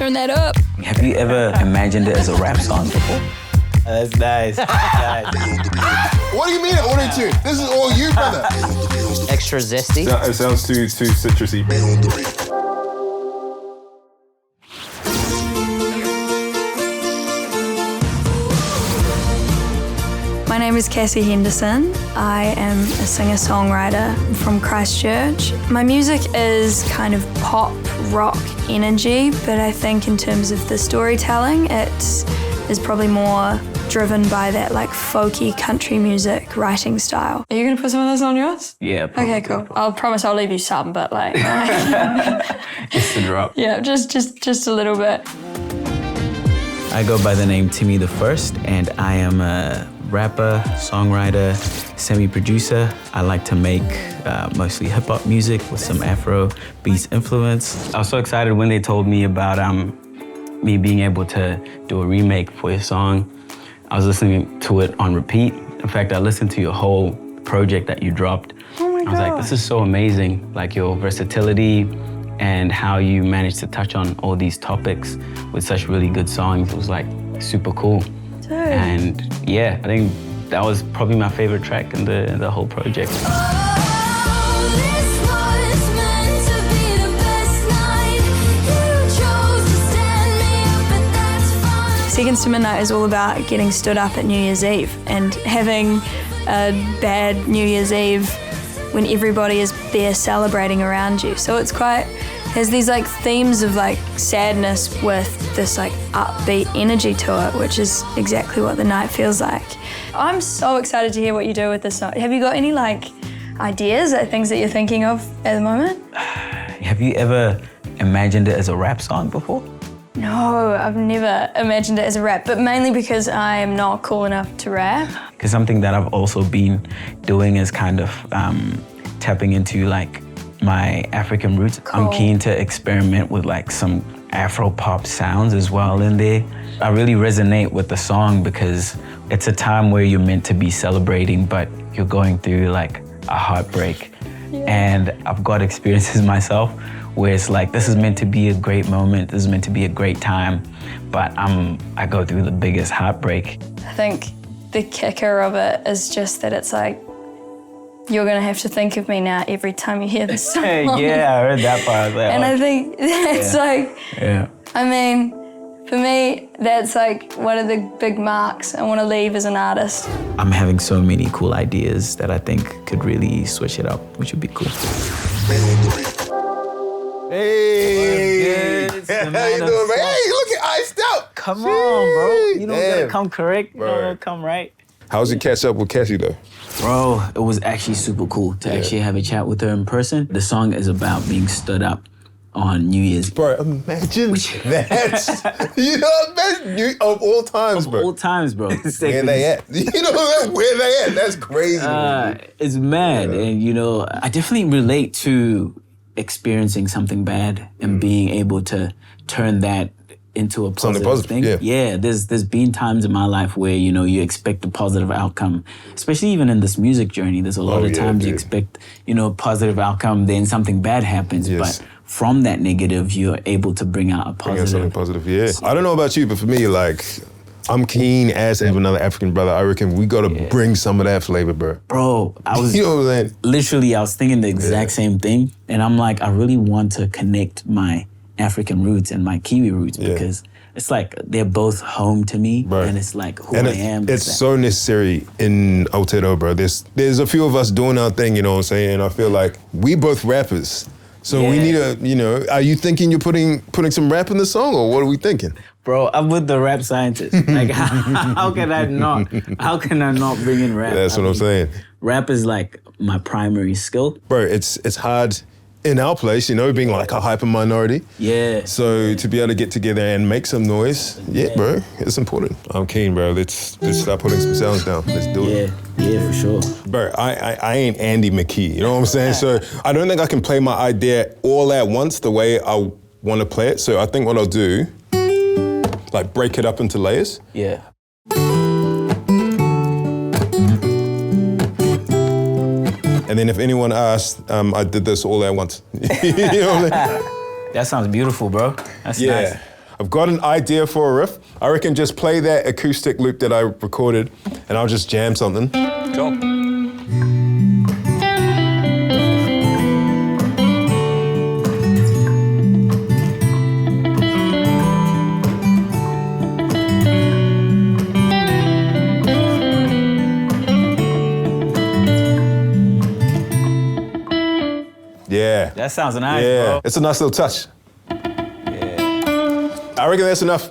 Turn that up. Have you ever imagined it as a rap song before? That's nice. What do you mean auto-tune? This is all you, brother. Extra zesty. It sounds too citrusy. My name is Cassie Henderson. I am a singer-songwriter from Christchurch. My music is kind of pop, rock energy, but I think in terms of the storytelling, it is probably more driven by that like folky country music writing style. Are you gonna put some of those on yours? Yeah. Probably. Okay, cool. I'll promise I'll leave you some, but like... Just a drop. Yeah, just a little bit. I go by the name TîMMY the FIRST, and I am a rapper, songwriter, semi-producer. I like to make mostly hip-hop music with some Afrobeat influence. I was so excited when they told me about me being able to do a remake for your song. I was listening to it on repeat. In fact, I listened to your whole project that you dropped. Oh my God. I was like, this is so amazing, like your versatility and how you managed to touch on all these topics with such really good songs. It was like super cool. Dude. And yeah, I think that was probably my favorite track in the whole project. Seconds to Midnight is all about getting stood up at New Year's Eve and having a bad New Year's Eve when everybody is there celebrating around you. So it's quite, has these like themes of like sadness with this like upbeat energy to it, which is exactly what the night feels like. I'm so excited to hear what you do with this song. Have you got any like ideas or things that you're thinking of at the moment? Have you ever imagined it as a rap song before? No, I've never imagined it as a rap, but mainly because I am not cool enough to rap. Because something that I've also been doing is kind of tapping into like my African roots. Cool. I'm keen to experiment with like some Afro pop sounds as well in there. I really resonate with the song because it's a time where you're meant to be celebrating, but you're going through like a heartbreak. Yeah. And I've got experiences myself where it's like, this is meant to be a great moment, this is meant to be a great time, but I go through the biggest heartbreak. I think the kicker of it is just that it's like, you're gonna have to think of me now every time you hear this song. Yeah, I heard that part. And I think that's I mean, for me, that's like one of the big marks I want to leave as an artist. I'm having so many cool ideas that I think could really switch it up, which would be cool. Hey, how you doing, man? Hey, look at iced out. Come on, bro. You don't gotta come correct. You don't come right. How's it catch up with Cassie though? Bro, it was actually super cool to actually have a chat with her in person. The song is about being stood up on New Year's. Bro, imagine that. You know, best of all times, bro. Of all times, bro. Where they at? You know, where they at? That's crazy. It's mad, and you know, I definitely relate to experiencing something bad and being able to turn that into a positive thing. Yeah, there's been times in my life where, you know, you expect a positive outcome, especially even in this music journey. There's a lot of times you expect, you know, a positive outcome, then something bad happens, but from that negative, you're able to bring out a positive. Bring out something positive, yeah. I don't know about you, but for me, like, I'm keen as to have another African brother. I reckon we gotta bring some of that flavor, bro. Bro, I was you know what I'm saying? Literally, I was thinking the exact same thing, and I'm like, I really want to connect my African roots and my Kiwi roots because it's like they're both home to me, and it's like who I am. It's so necessary in Aotearoa, bro. There's a few of us doing our thing, you know what I'm saying? And I feel like we both rappers. So we need a, you know, are you thinking you're putting some rap in the song, or what are we thinking? Bro, I'm with the rap scientist. Like, how can I not bring in rap? That's what I'm saying. Rap is like my primary skill. Bro, it's hard in our place, you know, being like a hyper minority. Yeah. So to be able to get together and make some noise, bro, it's important. I'm keen, bro. Let's start putting some sounds down. Let's do it. Yeah, for sure. Bro, I ain't Andy McKee, you know what I'm saying? So I don't think I can play my idea all at once the way I want to play it. So I think what I'll do, like break it up into layers. Yeah. And then if anyone asks, I did this all at once. You know what I'm saying? That sounds beautiful, bro. That's nice. I've got an idea for a riff. I reckon just play that acoustic loop that I recorded and I'll just jam something. Cool. Yeah. That sounds nice, Yeah, bro. it's a nice little touch. Yeah. I reckon that's enough.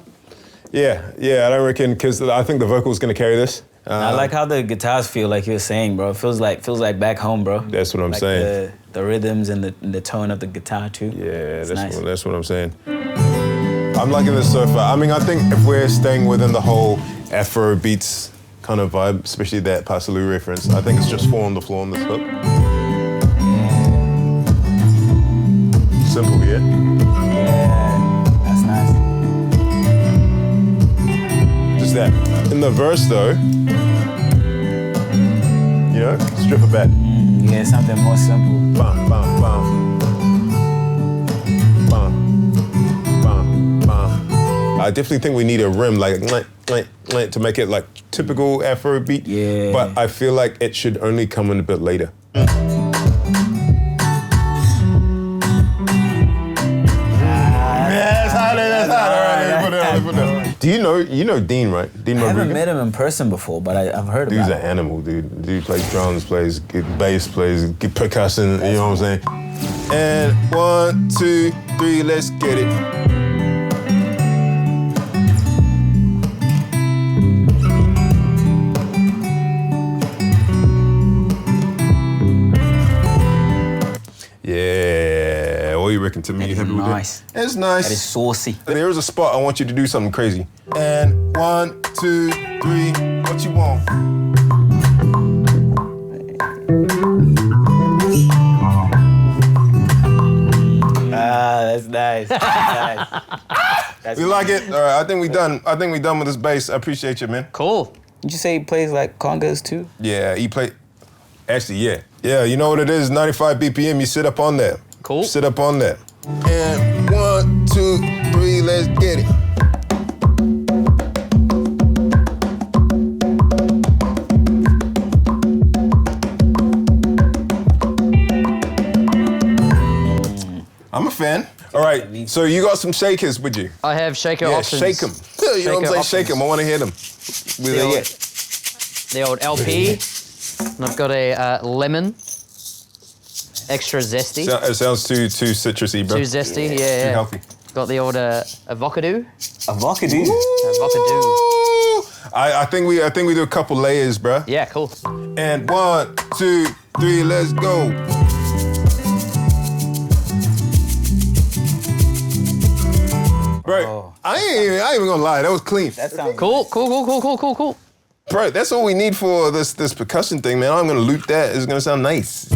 Yeah, I don't reckon, because I think the vocal's gonna carry this. I like how the guitars feel, like you were saying, bro. It feels like back home, bro. That's what I'm like saying. The rhythms and the tone of the guitar too. Yeah, It's nice. that's what I'm saying. I'm liking this so far. I mean, I think if we're staying within the whole Afrobeats kind of vibe, especially that Passalou reference, I think it's just 4 on the floor on this hook. Simple, yeah? Yeah, that's nice. Just that. In the verse, though, you know, strip it back. Yeah, something more simple. Bam, bam, bam. Bam, bam, bam. I definitely think we need a rim, like, to make it like typical Afrobeat. Yeah. But I feel like it should only come in a bit later. Do you know Dean, right? Dean I Rodrigues? haven't met him in person before, but I've heard Dude's about an him. animal, dude. Dude plays drums, plays bass, plays percussion, you know what I'm saying? And 1, 2, 3, let's get it. Yeah, what do you reckon, Timmy? You happy with nice. it? It's nice. That is saucy. There is a spot I want you to do something crazy. And 1, 2, 3, what you want? That's nice. That's You like it? All right, I think we done. I think we done with this bass. I appreciate you, man. Cool. Did you say he plays like congas too? Yeah, he play. Actually, yeah. Yeah, you know what it is? 95 BPM. You sit up on that. Cool. Sit up on that. And 1, 2, 3, let's get it. I'm a fan. All right, so you got some shakers with you? I have shaker Yeah, options. shake them. You know what I'm saying? Shake them. I want to hear them. Where they at? The old LP. And I've got a lemon. Extra zesty. It sounds too citrusy, bro. Too zesty, Too yeah. healthy. Got the old avocado. Avocado. Avocado. I think we do a couple layers, bro. Yeah, cool. And 1, 2, 3, let's go. Bro, I ain't even gonna lie, that was clean. That sounds Cool. Bro, that's all we need for this percussion thing, man. I'm gonna loop that. It's gonna sound nice.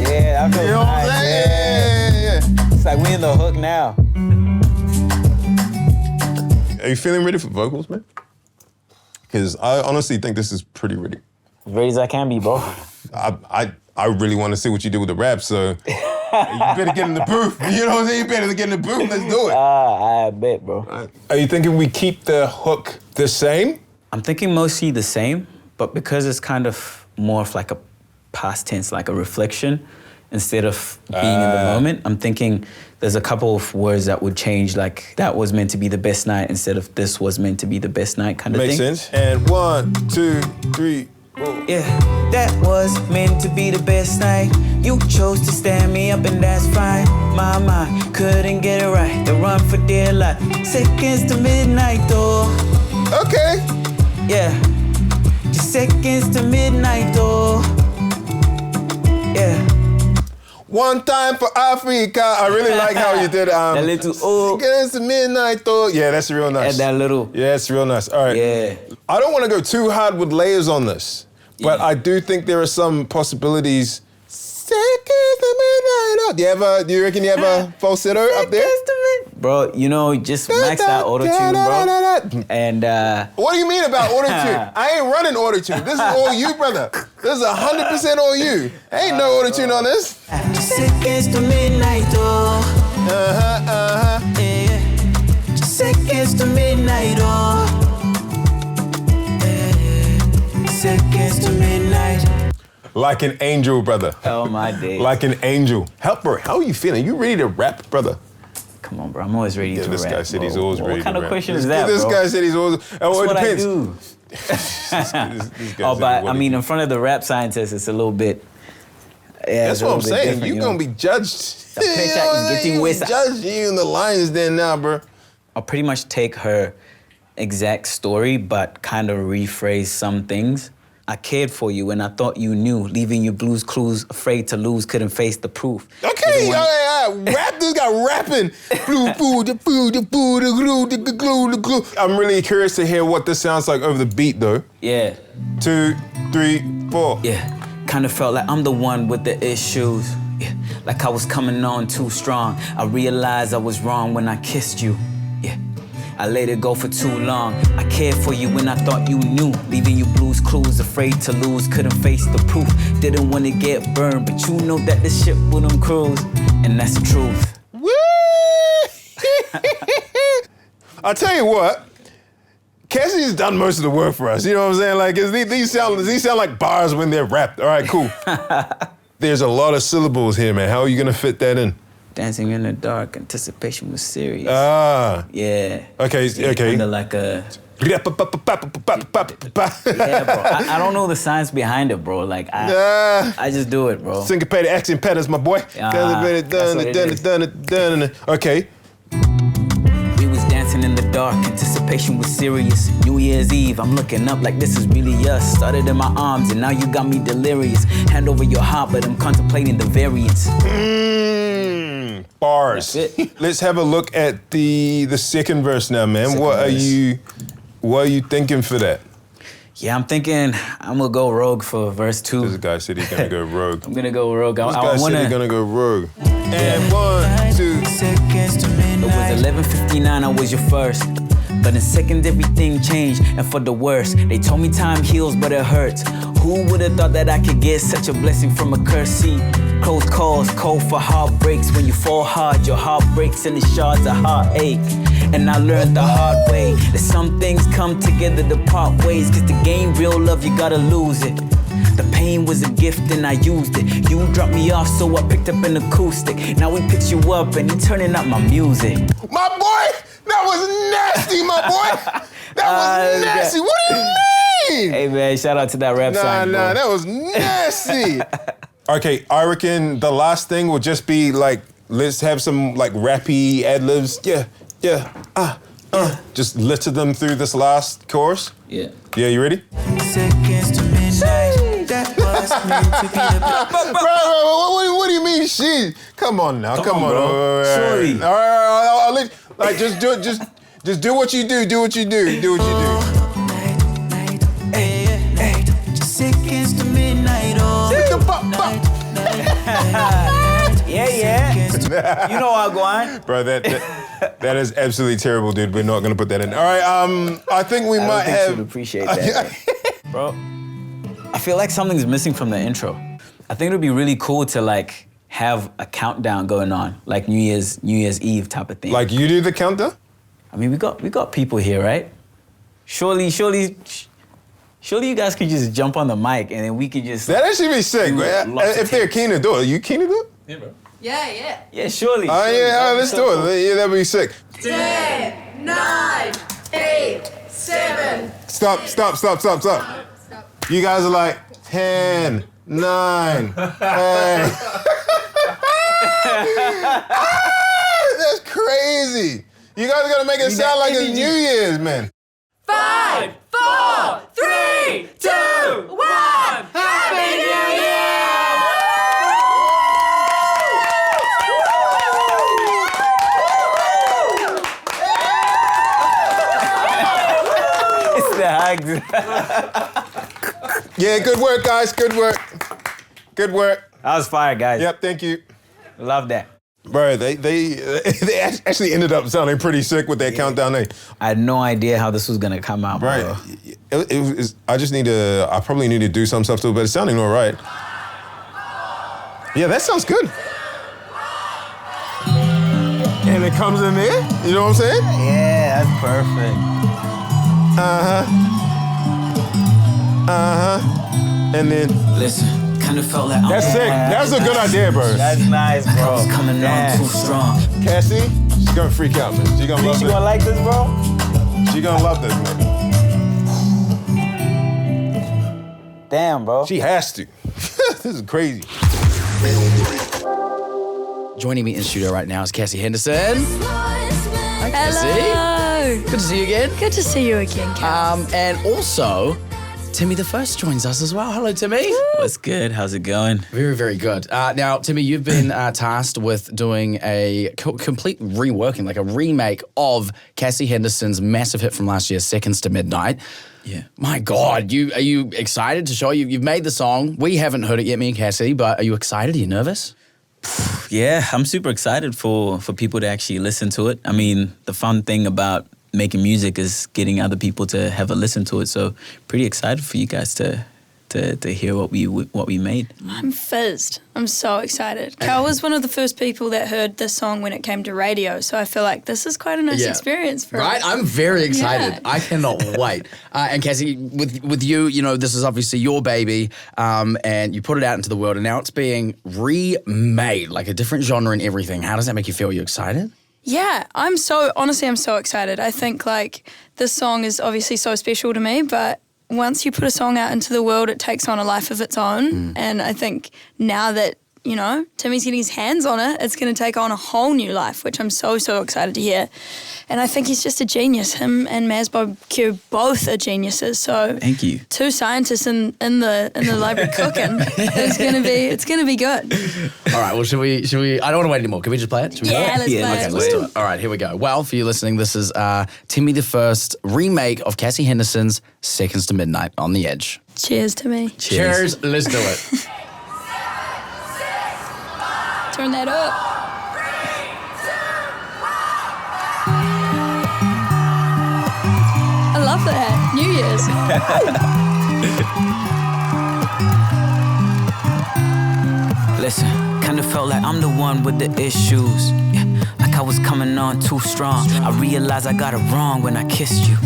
Yeah, I feel You know what I'm nice. saying? Yeah. It's like we in the hook now. Are you feeling ready for vocals, man? Because I honestly think this is pretty ready. As ready as I can be, bro. I really want to see what you do with the rap, so you better get in the booth. You know what I'm saying? You better get in the booth. Let's do it. I bet, bro. Are you thinking we keep the hook the same? I'm thinking mostly the same, but because it's kind of more of like a past tense, like a reflection, instead of being in the moment, I'm thinking there's a couple of words that would change, like that was meant to be the best night instead of this was meant to be the best night kind of Makes thing. sense. And 1, 2, 3, whoa. Yeah, that was meant to be the best night. You chose to stand me up and that's fine. My mind couldn't get it right. The run for dear life. Seconds to midnight though. Okay. Yeah, just seconds to midnight though. Yeah. One time for Africa. I really like how you did That little Seconds to midnight though. Yeah, that's real nice. and that little. Yeah, it's real nice. All right. Yeah. I don't want to go too hard with layers on this, but I do think there are some possibilities. Seconds to midnight. Do you reckon you have a falsetto up there? Bro, you know, just max out auto-tune, bro. And what do you mean about auto-tune? I ain't running auto-tune. This is all you, brother. This is 100% all you. Ain't no auto-tune on this. Just seconds to midnight, oh. Yeah. Just seconds to midnight, oh. Yeah. Seconds to midnight. Like an angel, brother. oh my days. Like an angel. Helper, how are you feeling? You ready to rap, brother? Come on, bro. I'm always ready to rap. This guy said bro. he's always ready What kind to of rap. question is that, This bro? guy said he's always... Oh, That's it what I depends. do. This guy Oh, said but what I he mean, do. in front of the rap scientists, it's a little bit. Yeah, That's it's a what I'm little bit saying. different, You're know? gonna be judged. The pressure is getting You worse. judged you in the Lions Den now, bro. I'll pretty much take her exact story, but kind of rephrase some things. I cared for you and I thought you knew, leaving you blues clues, afraid to lose, couldn't face the proof. Okay, rap. This guy rapping. I'm really curious to hear what this sounds like over the beat, though. Yeah, 2, 3, 4. yeah. Kind of felt like I'm the one with the issues. Yeah, like I was coming on too strong. I realized I was wrong when I kissed you. Yeah, I let it go for too long. I cared for you when I thought you knew, leaving you blues clues, afraid to lose, couldn't face the proof. Didn't want to get burned, but you know that the ship wouldn't cruise, and that's the truth. Woo! I'll tell you what. Cassie's done most of the work for us. You know what I'm saying? Like these sound like bars when they're rapped. All right, cool. There's a lot of syllables here, man. How are you gonna fit that in? Dancing in the dark, anticipation was serious. Ah. Yeah. Okay. Kinda like a. Yeah, bro. I don't know the science behind it, bro. Like I just do it, bro. Syncopated accent patterns, my boy. That's what it is. Okay. We was dancing in the dark, anticipation was serious. New Year's Eve, I'm looking up like this is really us. Started in my arms and now you got me delirious. Hand over your heart, but I'm contemplating the variance. Bars. That's it. Let's have a look at the second verse now, man. What are you thinking for that? Yeah, I'm thinking I'm gonna go rogue for verse 2. This guy said he's gonna go rogue. I'm gonna go rogue. This guy said he's gonna go rogue. And 1, 2. Seconds to It was midnight. 11:59, I was your first. But in seconds, everything changed, and for the worse. They told me time heals, but it hurts. Who would've thought that I could get such a blessing from a curse? See, close calls, cold for heartbreaks. When you fall hard, your heart breaks and the shards of heartache. And I learned the hard way that some things come together to part ways. Cause to gain real love, you gotta lose it. The pain was a gift and I used it. You dropped me off, so I picked up an acoustic. Now we picked you up and you turning up my music. My boy, that was nasty, my boy. That was nasty. What do you mean? Hey man, shout out to that rap sign, bro. That was nasty. Okay, I reckon the last thing will just be like, let's have some like rappy ad-libs. Yeah. Just litter them through this last chorus. Yeah. Yeah, you ready? Seconds to midnight. That was meant to be the Bro, what do you mean she? Come on now, come on. bro. All right. Surely. All right, I'll let like just do it. Just do what you do. Do what you do. Do what you do. night. Hey. Just seconds to midnight. Oh. Yeah. You know how I go on. Bro, that is absolutely terrible, dude. We're not gonna put that in. All right, I think we might I have. would appreciate that, bro. I feel like something's missing from the intro. I think it would be really cool to like have a countdown going on, like New Year's Eve type of thing. Like you do the countdown? I mean, we got people here, right? Surely you guys could just jump on the mic and then we could just. That actually be sick, do man. lots of If they're keen to do it, you keen to do it? Yeah, bro. Yeah. Yeah, surely. Oh yeah, all right, let's do it. Yeah, that'd be sick. 10, 9, 8, 7. Stop. You guys are like 10, 9, 8. That's crazy. You guys are gonna make it sound like it's New Year's, man. 5, 4, 3, 2, 1. Happy New Year! It's the hugs. Yeah, good work, guys. Good work. That was fire, guys. Yep, thank you. Love that. Bro, they actually ended up sounding pretty sick with that countdown name. I had no idea how this was gonna come out, bro. Right. I probably need to do some stuff to it, but it's sounding all right. Yeah, that sounds good. And it comes in there, you know what I'm saying? Yeah, that's perfect. And then, Listen, kind of felt like that's sick. That's a good idea, bro. That's nice, bro. coming on too strong. Cassie, she's gonna freak out, man. She's gonna love You this. gonna like this, bro? She's gonna love this, man. Damn, bro. She has to. This is crazy. Joining me in studio right now is Cassie Henderson. Hi, Cassie. Hello. Good to see you again. Good to see you again, Cass. And also, TîMMY the FIRST joins us as well. Hello, TîMMY. What's good? How's it going? Very, very good. Now, TîMMY, you've been tasked with doing a complete reworking, like a remake of Cassie Henderson's massive hit from last year, Seconds to Midnight. Yeah. My God, are you excited to show? You've made the song. We haven't heard it yet, me and Cassie, but are you excited? Are you nervous? Yeah, I'm super excited for people to actually listen to it. I mean, the fun thing about making music is getting other people to have a listen to it. So pretty excited for you guys to hear what we made. I'm fizzed. I'm so excited. Cal was one of the first people that heard this song when it came to radio, so I feel like this is quite a nice experience for Right? us. I'm very excited. Yeah. I cannot wait. And Cassie, with you, you know, this is obviously your baby, and you put it out into the world, and now it's being remade, like a different genre and everything. How does that make you feel? Are you excited? Yeah, I'm so excited. I think like this song is obviously so special to me, but once you put a song out into the world, it takes on a life of its own. And I think now that, you know, TîMMY's getting his hands on it, it's going to take on a whole new life, which I'm so excited to hear. And I think he's just a genius. Him and Mazbou Q both are geniuses. So Thank you. two scientists in the library cooking. It's gonna be good. All right, well, should we? I don't want to wait anymore. Can we just play it? Should we Yeah, go? let's play Okay, it. let's do it. All right, here we go. Well, for you listening, this is TîMMY the FIRST remake of Cassie Henderson's Seconds to Midnight on the Edge. Cheers to me. Cheers. Let's do it. Turn that up. I love that. New Year's. Listen, kinda felt like I'm the one with the issues. Yeah, like I was coming on too strong. I realized I got it wrong when I kissed you.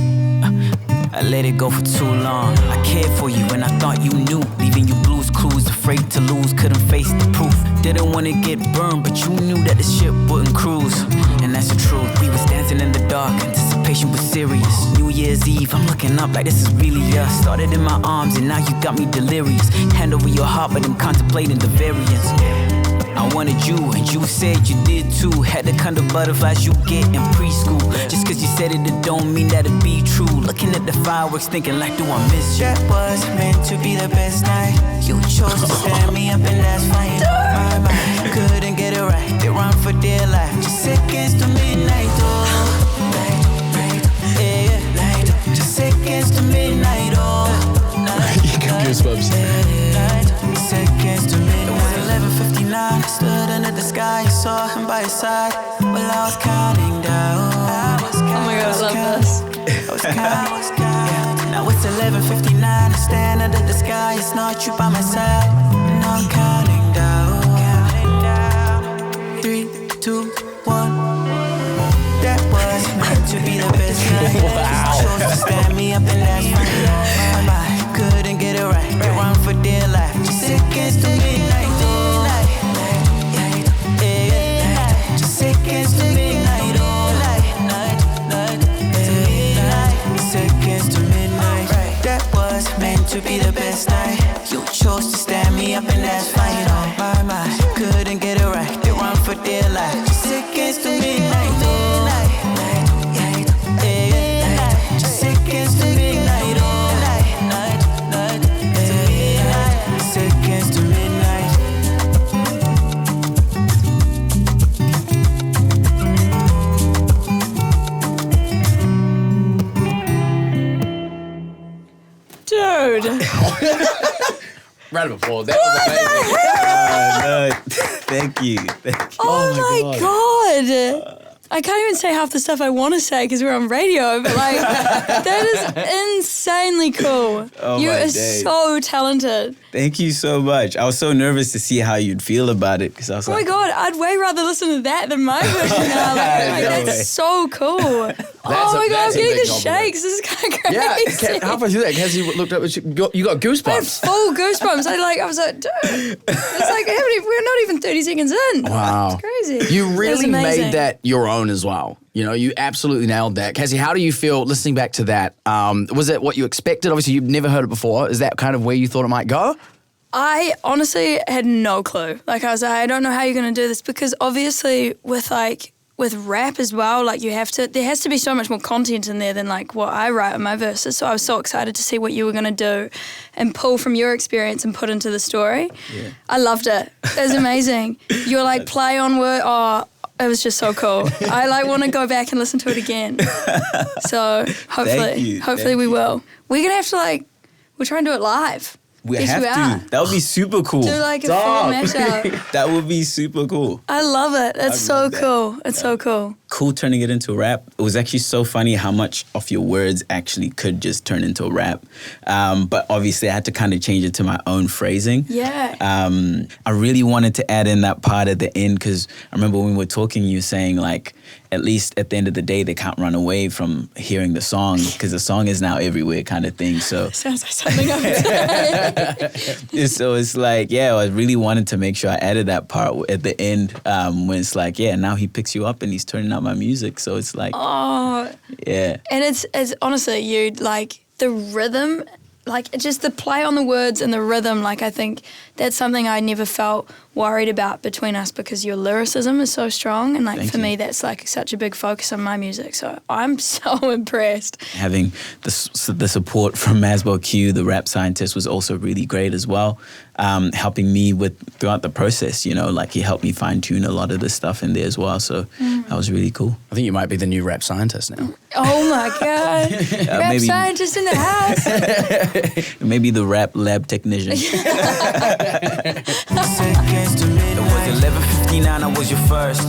I let it go for too long. I cared for you and I thought you knew. Leaving you blues clues, afraid to lose, couldn't face the proof. Didn't wanna get burned, but you knew that the ship wouldn't cruise. And that's the truth. We was dancing in the dark, anticipation was serious. New Year's Eve, I'm looking up like this is really us. Started in my arms and now you got me delirious. Hand over your heart, but I'm contemplating the variance. I wanted you, and you said you did too. Had the kind of butterflies you get in preschool. Just cause you said it, it don't mean that it be true. Looking at the fireworks, thinking like, do I miss you? That was meant to be the best night. You chose to stand me up, and that's fine. My mind couldn't get it right. They run for dear life. Just seconds to midnight, oh. Night, yeah, night. Just seconds to midnight, oh. You got goosebumps. Seconds to midnight. It was 11:59. I stood under the sky. I saw him by his side. Well, I was counting down. Oh my God, I love this. I was counting. Now it's 11:59. I stand under the sky. It's not you by my side. And I'm counting down. 3, 2, 1. That was meant to be the best night. Wow. Chose to stand me up, and that's fine. My couldn't get it right. They run for dear life. Just seconds to midnight. Just seconds to midnight. Seconds to midnight. That was meant to be the best night. You chose to stand me up, and that's fine. Oh my, couldn't get it right. They run for dear life. Just seconds to midnight. Just seconds to midnight. Seconds to midnight. Dude. Round of applause. That was amazing. No, thank you. Oh my God. I can't even say half the stuff I want to say because we're on radio, but like, that is insanely cool. Oh, you my are days. so talented. Thank you so much. I was so nervous to see how you'd feel about it because I was Oh my like, God, I'd way rather listen to that than my version now. Like, No that's way. so cool. Oh my God, that's I'm a getting big the compliment. shakes. This is kind of crazy. Yeah, halfway through that, Cassie looked up and you got I had goosebumps. full goosebumps. I was like, dude, it's like we're not even 30 seconds in. Wow. It's crazy. You That was really amazing. made that your own as well. You know, you absolutely nailed that. Cassie, how do you feel listening back to that? Was it what you expected? Obviously, you've never heard it before. Is that kind of where you thought it might go? I honestly had no clue. Like, I was like, I don't know how you're going to do this because obviously with rap as well, like there has to be so much more content in there than like what I write in my verses. So I was so excited to see what you were going to do and pull from your experience and put into the story. Yeah. I loved it. It was amazing. You were like play on word. Oh, it was just so cool. I like want to go back and listen to it again. So hopefully we will. We're going to have to we'll try and do it live. we Yes, we have to. That would be super cool. Do like a full mashup. That would be super cool. I love it. It's so love that. cool. It's so cool. Cool turning it into a rap. It was actually so funny how much of your words actually could just turn into a rap. But obviously I had to kind of change it to my own phrasing. Yeah. I really wanted to add in that part at the end because I remember when we were talking, you saying like, at least at the end of the day, they can't run away from hearing the song because the song is now everywhere kind of thing. So Sounds like something I would say. so it's like, yeah, I really wanted to make sure I added that part at the end when it's like, yeah, now he picks you up and he's turning out my music. So it's like, Oh. yeah. And it's honestly, you like the rhythm, like just the play on the words and the rhythm. Like I think that's something I never felt worried about between us because your lyricism is so strong. And like Thank for you. me, that's like such a big focus on my music. So I'm so impressed. Having the support from Mazbou Q, the rap scientist, was also really great as well, helping me throughout the process. You know, like he helped me fine tune a lot of the stuff in there as well. So that was really cool. I think you might be the new rap scientist now. Oh my God. Rap maybe- scientist in the house. Maybe the rap lab technician. It was 11:59, I was your first.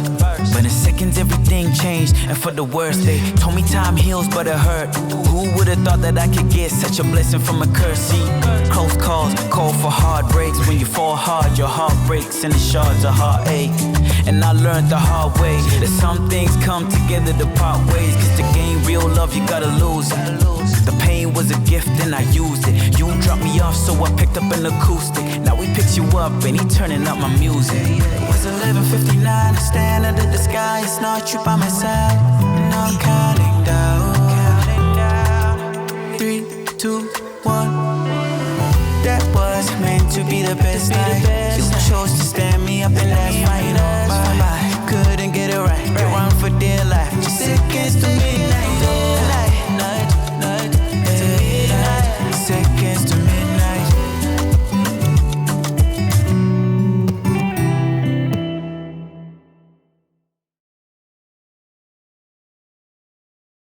But in seconds, everything changed, and for the worse. They told me time heals, but it hurt. Who would've thought that I could get such a blessing from a curse? See, close calls, call for heartbreaks. When you fall hard, your heart breaks, and the shards of heartache. And I learned the hard way that some things come together to part ways. Cause to gain real love, you gotta lose it. The pain was a gift, and I used it. You dropped me off, so I picked up an acoustic. Now he picks you up, and he turning up my music. It was 11:59, I stand under the sky. It's not you by my side, and I'm counting down. 3, 2, 1. That was meant to be the best night. You chose to stand me up, and that's right.